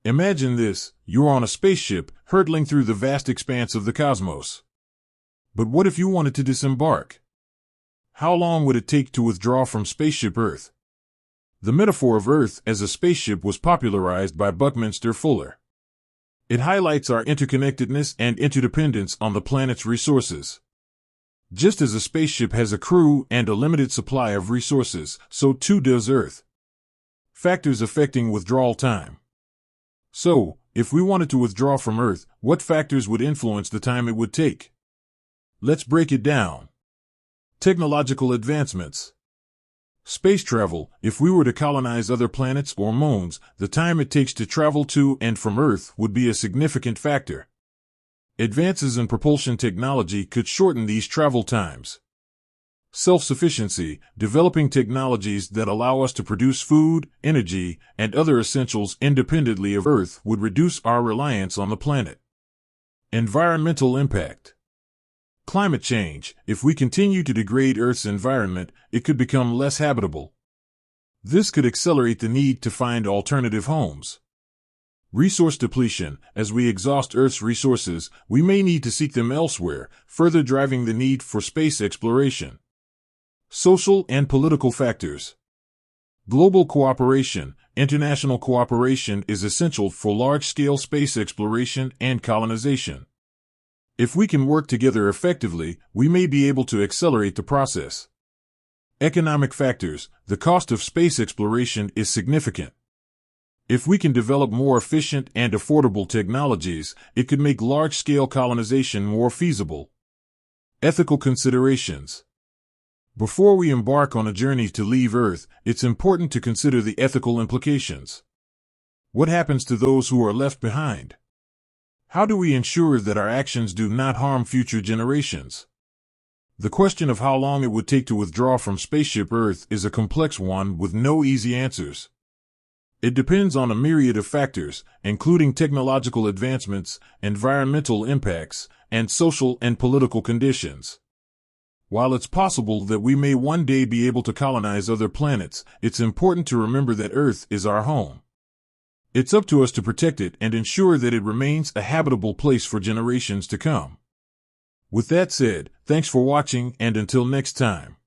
Imagine this, you're on a spaceship, hurtling through the vast expanse of the cosmos. But what if you wanted to disembark? How long would it take to withdraw from spaceship Earth? The metaphor of Earth as a spaceship was popularized by Buckminster Fuller. It highlights our interconnectedness and interdependence on the planet's resources. Just as a spaceship has a crew and a limited supply of resources, so too does Earth. Factors affecting withdrawal time. So, if we wanted to withdraw from Earth, what factors would influence the time it would take? Let's break it down. Technological advancements. Space travel. If we were to colonize other planets or moons, the time it takes to travel to and from Earth would be a significant factor. Advances in propulsion technology could shorten these travel times. Self-sufficiency. Developing technologies that allow us to produce food, energy, and other essentials independently of Earth would reduce our reliance on the planet. Environmental impact. Climate change. If we continue to degrade Earth's environment, it could become less habitable. This could accelerate the need to find alternative homes. Resource depletion. As we exhaust Earth's resources, we may need to seek them elsewhere, further driving the need for space exploration. Social and political factors. Global cooperation. International cooperation is essential for large-scale space exploration and colonization. If we can work together effectively, we may be able to accelerate the process. Economic factors. The cost of space exploration is significant. If we can develop more efficient and affordable technologies, it could make large-scale colonization more feasible. Ethical considerations. Before we embark on a journey to leave Earth, it's important to consider the ethical implications. What happens to those who are left behind? How do we ensure that our actions do not harm future generations? The question of how long it would take to withdraw from spaceship Earth is a complex one with no easy answers. It depends on a myriad of factors, including technological advancements, environmental impacts, and social and political conditions. While it's possible that we may one day be able to colonize other planets, it's important to remember that Earth is our home. It's up to us to protect it and ensure that it remains a habitable place for generations to come. With that said, thanks for watching, and until next time.